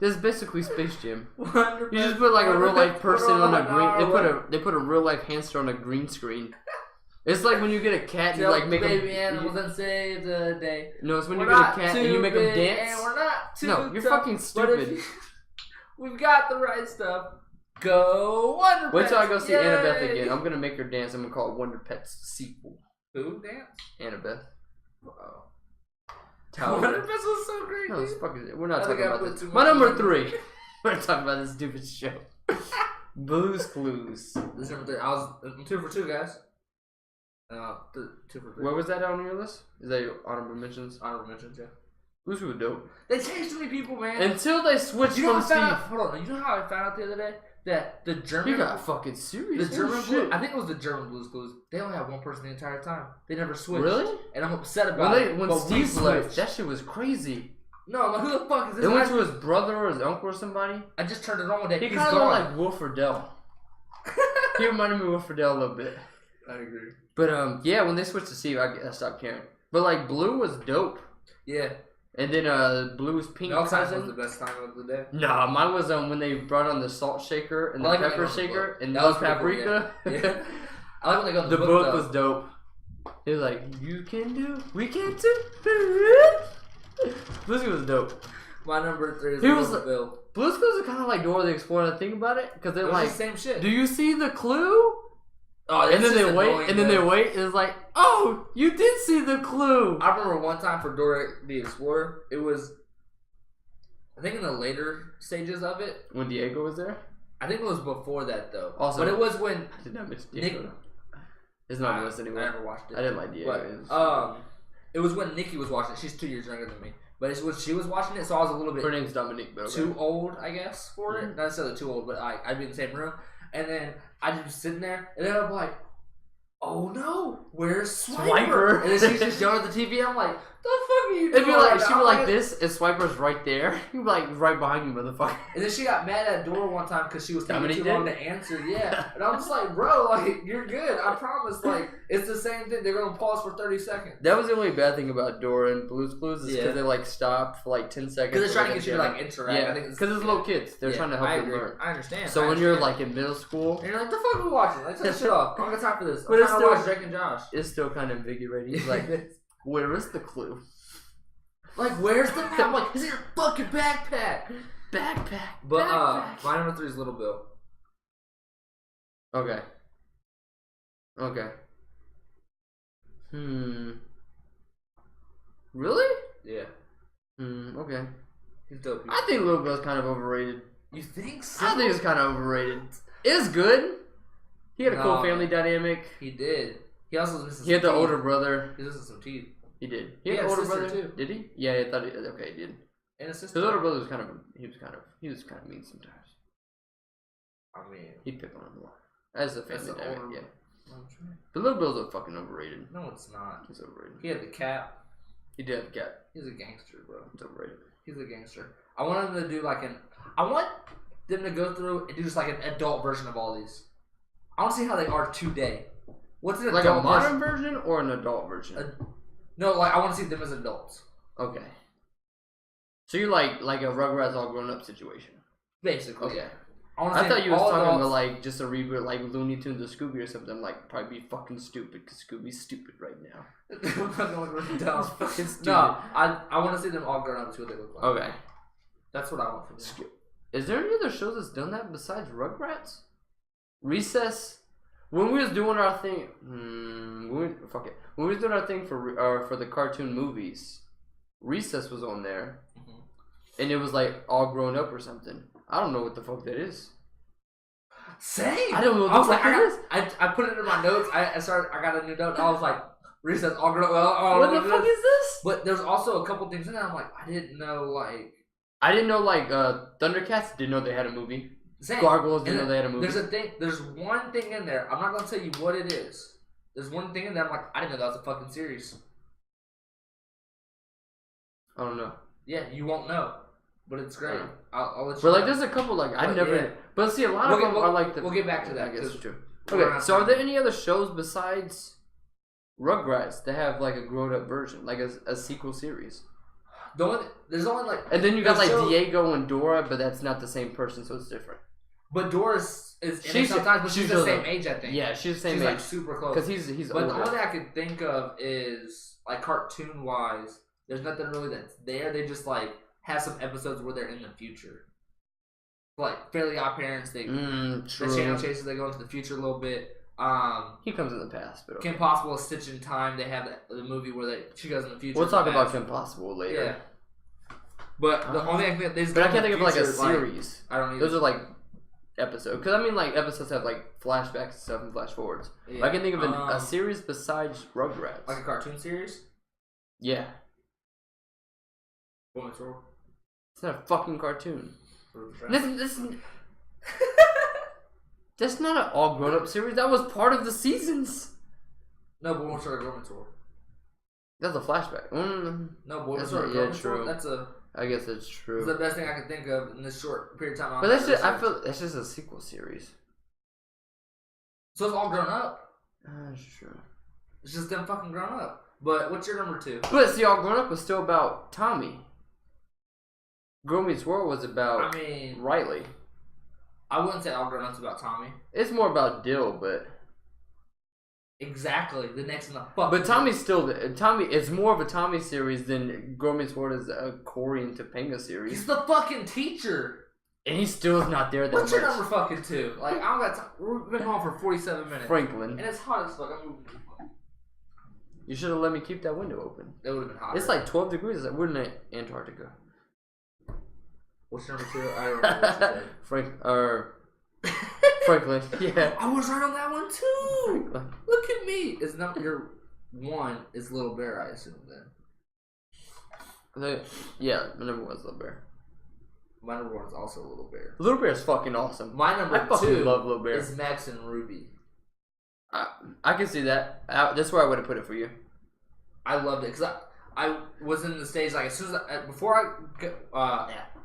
This is basically Space Jam. Wonder You just put like a real life person on a green. They put a real life hamster on a green screen. It's like when you get a cat, you like make baby animals and save the day. No, it's when you get a cat and you make them dance. And we're not too No, you're tough, fucking stupid. We've got the right stuff. Go Wonder Pets. Wait till I go see Yay. Annabeth again. I'm gonna make her dance. I'm gonna call it Wonder Pets sequel. Who dance? Annabeth. Oh. Tower. Wonder Pets was so great. No, it's fucking. We're not I think talking I about put this. too My much number in. 3. We're talking about this stupid show. Blue's Clues. This is number 3. I'm 2 for 2, guys. 2 for 3. Where was that on your list? Is that your honorable mentions? Honorable mentions, yeah. Blue's Clues dope. They changed too many people, man. Until they switched you know from how I found out, Steve. hold on. You know how I found out the other day that the German. You got fucking serious. The German shit. Blue, I think it was the German Blues Clues. They only had one person the entire time. They never switched. Really? And I'm upset about it. When but Steve we left, switched. that shit was crazy. No, I'm like, who the fuck is this? They went to his brother or his uncle or somebody. I just turned it on one day. He He's kind of gone. looked like Will Friedle. He reminded me of Will Friedle a little bit. I agree. But yeah, when they switched to Steve, I stopped caring. But like Blue was dope. Yeah. And then Blue's pink Milk Time cousin. was the best time of the day. Nah, mine was when they brought on the salt shaker and the I like when pepper they go on the shaker boat. and That the was pretty cool, paprika. yeah. I like when they go on The the boat boat was dope. He was like, "You can do, we can too." Blue's Clues was dope. My number 3 is He was like, Bill. Blue's Clues are kind of like Dora the Explorer. The thing about it, because they're It was like, the same shit. "Do you see the clue?" Oh, And then they wait, and then they wait, and it's like, "Oh, you did see the clue." I remember one time for Dora the Explorer, it was, I think in the later stages of it. When Diego was there? I think it was before that though. Also, but it was when I did not mention Nick. Diego. It's not on the list I anymore. never watched it. I didn't like Diego. But, it was when Nikki was watching it. She's 2 years younger than me. But it's when she was watching it, so I was a little bit Her name's Dominique, but okay. too old, I guess, for it. Not necessarily too old, but I'd be in the same room. And then I'd just sitting there, and then I'm like, oh no, where's Swiper? And then she's just yelling at the TV. I'm like, the fuck are you doing? It'd be like, right she'd now? be like this, and Swiper's right there. He'd be like right behind you, motherfucker. And then she got mad at Dora one time because she was taking Dominique too long did? to answer. Yeah. And I'm just like, bro, like, you're good. I promise. Like, it's the same thing. They're going to pause for 30 seconds. That was the only bad thing about Dora and Blue's Clues is because Yeah. they like stop for like 10 seconds. Because they're trying to get you to, like, interact. Yeah, I think because it's little kids. They're trying to help them learn. I understand. So when you're like in middle school, and you're like, the fuck are we watching? Like, turn the shit off. I don't got time for this. But I'm it's trying to still- watch Drake and Josh. it's still kind of invigorating. He's like, where is the clue? Like, where's the map? I'm like, it's in your fucking backpack. Backpack. But, backpack. my number 3 is Little Bill. Okay. Really? Yeah. Okay. He's dope. I think Little Bill's kind of overrated. You think so? I think it's kind of overrated. It's good. He had a cool No. family dynamic. He did. He also was missing He had the some older teeth. brother. He was missing some teeth. He did. He He had had an a older sister, brother too. Did he? Yeah, I thought he. Okay, he did. And a sister. His older brother was kind of. He was kind of mean sometimes. I mean, He'd pick on him a lot. As a family That's the dynamic, older- yeah. But Little Bill's a fucking overrated. no, it's not. He's overrated. He had the cap. He did have a cat. He's a gangster, bro. It's overrated. He's a gangster. I want him to do like I want them to go through and do just like an adult version of all these. I want to see how they are today. What's an Like a adult modern version or an adult version? No, like I want to see them as adults. Okay. So you're like a Rugrats all grown up situation. Basically. Okay. I I thought you was all talking adults. about like just a reboot like Looney Tunes or Scooby or something. Like probably be fucking stupid because Scooby's stupid right now. I'm not gonna look really dumb. Fucking stupid. No, I want to see them all grown up and see what they look like. Okay. That's what I want from them. Is there any other shows that's done that besides Rugrats? Recess. When we was doing our thing, when we was doing our thing for the cartoon movies, Recess was on there, and it was like all grown up or something. I don't know what the fuck that is. Same. I don't know what the fuck it is. I put it in my notes. I got a new note. I was like, Recess all grown up. What the fuck is this? But there's also a couple things in there. I'm like, I didn't know Thundercats. Didn't know they had a movie. Same. Gargoyles didn't know they had a movie. There's one thing in there. I'm not gonna tell you what it is. There's one thing in there. I'm like, I didn't know that was a fucking series. I don't know. Yeah, you won't know, but it's great. I'll let you. But like, there's a couple I never. Yeah. But see, a lot of them are like the. We'll get back to that. I guess it's true. Okay, so are there any other shows besides Rugrats that have like a grown up version, like a sequel series? There's only like. And then you got like Diego and Dora, but that's not the same person, so it's different. But Dora's is in it sometimes, but she's the same age, I think. Yeah, she's the same age. She's like super close. Because he's But older. the only thing I could think of is like cartoon wise. There's nothing really that's there. They just like have some episodes where they're in the future. Like Fairly Odd Parents, the Channel Chasers, they go into the future a little bit. He comes in the past, but okay. Kim Possible, Stitch in Time. They have the movie where she goes in the future. We'll talk about Kim Possible later. Yeah. But the only thing I can't think of like a series. I don't either. Those are like episodes. Because I mean, like episodes have like flashbacks and stuff and flash forwards. Yeah. I can think of a series besides Rugrats. Like a cartoon series? Yeah. Woman's World. It's not a fucking cartoon. That's not an all grown up series. That was part of the seasons. No, but Woman's World. That's a flashback. No, Woman's World. That's a. I guess that's true. It's the best thing I can think of in this short period of time. But that's just, I feel that's just a sequel series. So it's all grown up. That's true. It's just them fucking grown up. But what's your number 2? But see, All Grown Up was still about Tommy. Girl Meets World was about Riley. I wouldn't say All Grown Up's about Tommy. It's more about Dill, but exactly the next in the fuck. But Tommy's still Tommy. It's more of a Tommy series than Girl Meets World is a Corey and Topanga series. He's the fucking teacher, and he still is not there that What's much. Your number fucking 2? Like I don't got time. We've been on for 47 minutes. Franklin, and it's hot as fuck. I'm moving. You should have let me keep that window open. It would have been hot. It's like 12 degrees. We're in Antarctica. What's your number 2? I don't remember what you said. Franklin. Yeah. I was right on that one too. Franklin. Look at me. It's not your 1 is Little Bear, I assume then. Yeah, my number 1 is Little Bear. My number 1 is also Little Bear. Little Bear is fucking awesome. My number I fucking 2 love Little Bear. is Max and Ruby. I can see that. That's where I would have put it for you. I loved it because I was in the stage like as soon as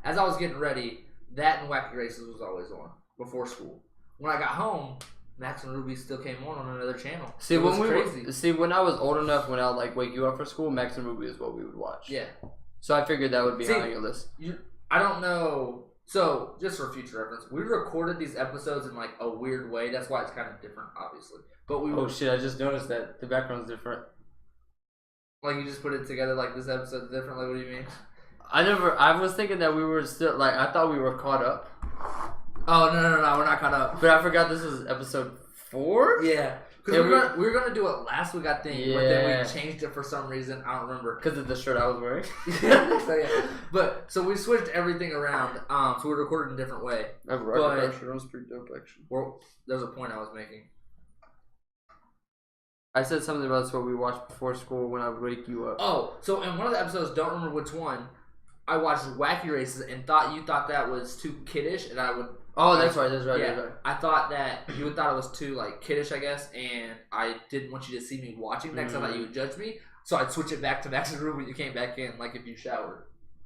as I was getting ready, that and Wacky Races was always on before school. When I got home, Max and Ruby still came on another channel. See, when I was old enough, when I would like wake you up for school, Max and Ruby is what we would watch. Yeah. So I figured that would be on your list. I don't know. So just for future reference, we recorded these episodes in like a weird way. That's why it's kind of different, obviously. But we. Oh shit! I just noticed that the background's different. Like you just put it together like this episode's different. Like what do you mean? I was thinking that we were still like I thought we were caught up. Oh no, we're not caught up. But I forgot this is episode 4. Yeah, because we were gonna do it last week, I think. Yeah. But then we changed it for some reason. I don't remember. Because of the shirt I was wearing. So we switched everything around. So we recorded in a different way. That shirt was pretty dope, actually. Well, there's a point I was making. I said something about what we watched before school when I would wake you up. Oh, so in one of the episodes, don't remember which one, I watched Wacky Races and you thought that was too kiddish, and I would. Oh, that's right. Yeah, that's right. I thought that you would thought it was too like kiddish, I guess, and I didn't want you to see me watching that because I thought you would judge me. So I'd switch it back to Max's room when you came back in, like if you showered.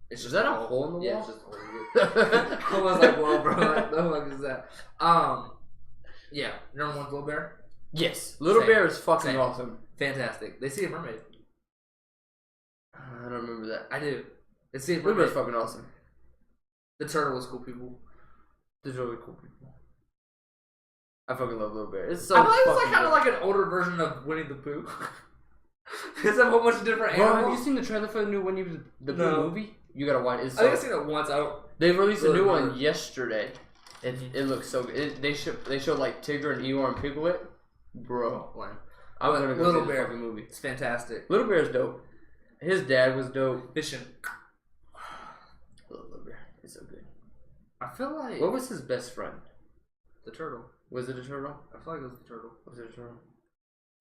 Is that a hole in the wall? Yeah, it's just a hole. I was like, whoa, bro, what the fuck is that? Yeah, number 1's Little Bear. Yes, Little Bear is fucking awesome. Fantastic. They see a mermaid. I don't remember that. I do. They see a mermaid. Little Bear is fucking awesome. The turtle was cool, people. There's really cool people. I fucking love Little Bear. It's so. I thought it was like kind of like an older version of Winnie the Pooh. It's a whole bunch of different animals. Bro, have you seen the trailer for the new Winnie the Pooh movie? You gotta watch it. I think I've seen it once. They released a new one yesterday. It looks so good. They showed like Tigger and Eeyore and Piglet. Bro. Lame. I was gonna go Little see the Bear. fucking movie. It's fantastic. Little Bear's dope. His dad was dope. Fishing. Little Bear. It's so good. I feel like... What was his best friend? The turtle. Was it a turtle? I feel like it was the turtle. Was it a turtle?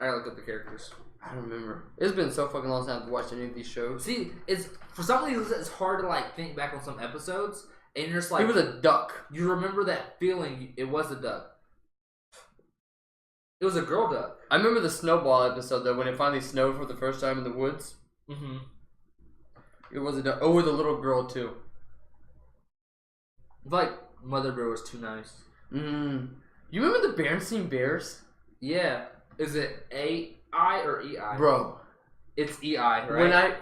I gotta look up the characters. I don't remember. It's been so fucking long since I've watched any of these shows. See, it's for some reason it's hard to like think back on some episodes, and you're just like, he was a duck. You remember that feeling? It was a duck. It was a girl duck. I remember the snowball episode though, when it finally snowed for the first time in the woods. Mm-hmm. It was a duck. Oh, with a little girl too. Like Mother Bear was too nice. You remember the Berenstain Bears? Yeah. Is it A-I or E-I? Bro. It's E-I, right?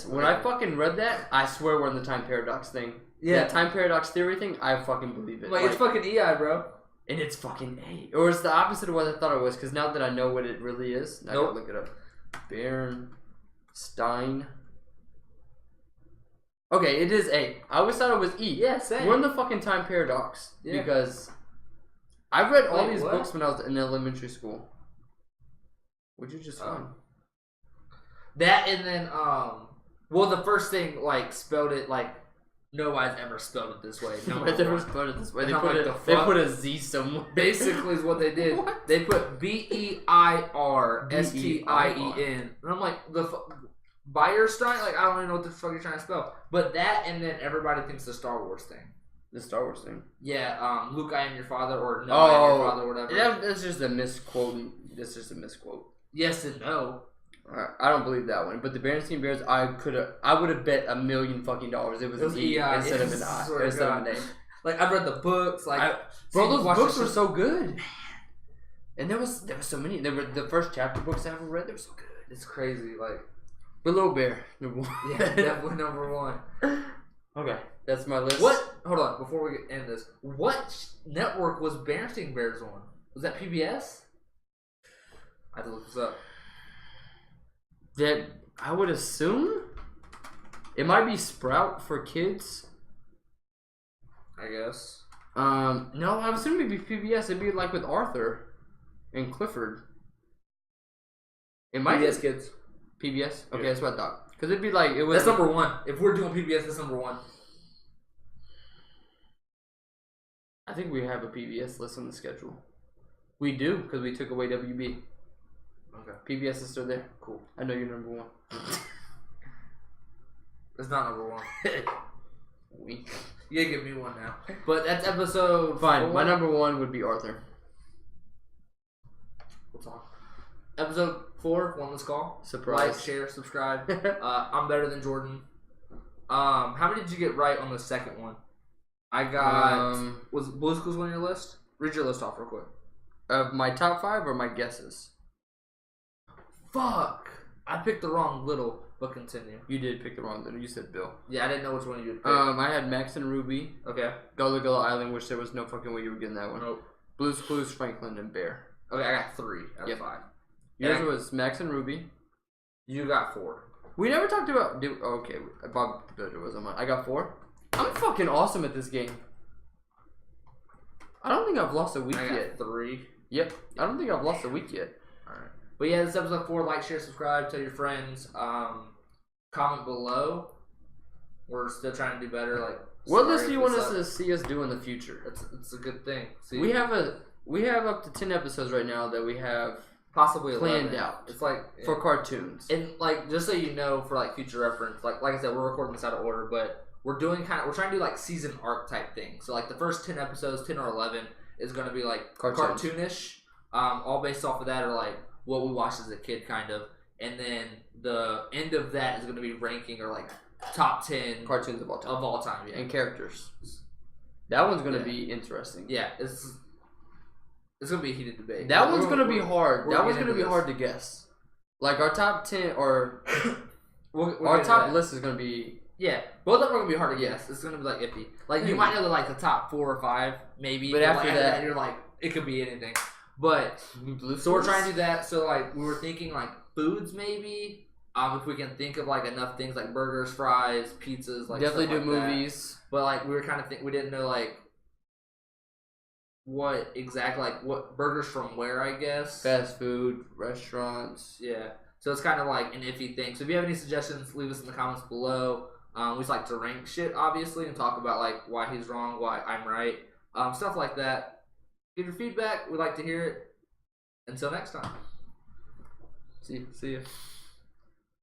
When I fucking read that, I swear we're in the time paradox thing. Yeah. That time paradox theory thing, I fucking believe it. Like it's fucking E-I, bro. And it's fucking A. Or it's the opposite of what I thought it was, because now that I know what it really is, I gotta look it up. Berenstain. Okay, it is A. I always thought it was E. Yeah, same. We're in the fucking time paradox. Yeah. Because I read all these books when I was in elementary school. What'd you just find? That and then, well, the first thing, like, spelled it, like, nobody's ever spelled it this way. Nobody's ever spelled it this way. They like, put a Z somewhere. Basically is what they did. What? They put B-E-I-R-S-T-I-E-N. And I'm like, Beierstein? Like, I don't even know what the fuck you're trying to spell. But that and then everybody thinks the Star Wars thing. The Star Wars thing? Yeah, Luke, I am your father, or no, I am your father, or whatever. That's just a misquote. That's just a misquote. Yes and no. I don't believe that one. But the Berenstain Bears, I would have bet $1 million fucking dollars it was an E instead of an I. Instead of an A. Like, I've read the books. Like, bro, those books were so good. And there was so many. They were the first chapter books I ever read. They were so good. It's crazy. Like, The Little Bear, number one. Yeah, definitely number one. Okay, that's my list. What? Hold on, before we end this, what network was Berenstain Bears on? Was that PBS? I have to look this up. That I would assume it might be Sprout for kids. I guess. No, I was assuming it'd be PBS. It'd be like with Arthur and Clifford. It might PBS Kids. PBS. Okay, that's what I thought. Because it'd be like it was. That's number one. If we're doing PBS, that's number one. I think we have a PBS list on the schedule. We do because we took away WB. Okay. PBS is still there. Cool. I know you're number one. It's not number one. Weak. You gotta give me one now. But that's episode. Fine. 4. My number one would be Arthur. We'll talk. Episode 4. One less call. Surprise. Like, share, subscribe. I'm better than Jordan. How many did you get right on the second one? I got. Was Blue's Clues on your list? Read your list off real quick. Of my top 5 or my guesses? Fuck! I picked the wrong little, but continue. You did pick the wrong little. You said Bill. Yeah, I didn't know which one you would pick. I had Max and Ruby. Okay. Gullah Gullah Island, which there was no fucking way you were getting that one. Nope. Blue's Clues, Franklin, and Bear. Okay, I got 3 out of 5. Yours was Max and Ruby. You got 4. We never talked about. Okay, Bob the Builder was on mine. I got 4. I'm fucking awesome at this game. I don't think I've lost a week I got yet. 3. Yep. I don't think I've lost a week yet. Alright. But yeah, this is episode 4. Like, share, subscribe, tell your friends. Comment below. We're still trying to do better. Like, what list do you want us to see us do in the future? It's a good thing. See, we have up to 10 episodes right now that we have possibly planned 11. out. It's like for cartoons. And like, just so you know, for like future reference, like I said, we're recording this out of order, but we're trying to do like season arc type things. So like the first 10 episodes, 10 or 11, is going to be like cartoonish. All based off of that, or like what we watched as a kid, kind of. And then the end of that is going to be ranking or like top 10 cartoons of all time. Yeah. And characters. That one's going to be interesting. Yeah, it's going to be a heated debate. That one's going to be hard. That one's going to be hard to guess. Like our top 10 or our top list is going to be. Yeah, both of them are going to be hard to guess. It's going to be like iffy. Like you might know like the top 4 or 5, maybe. But after that, you're like, it could be anything. But so we're trying to do that. So like we were thinking like foods maybe. If we can think of like enough things like burgers, fries, pizzas, like definitely do like movies. That. But like we were kind of we didn't know like what exactly, like what burgers from where, I guess. Fast food, restaurants. Yeah. So it's kind of like an iffy thing. So if you have any suggestions, leave us in the comments below. We just like to rank shit, obviously, and talk about like why he's wrong, why I'm right, stuff like that. Give your feedback. We'd like to hear it. Until next time. See you. See you.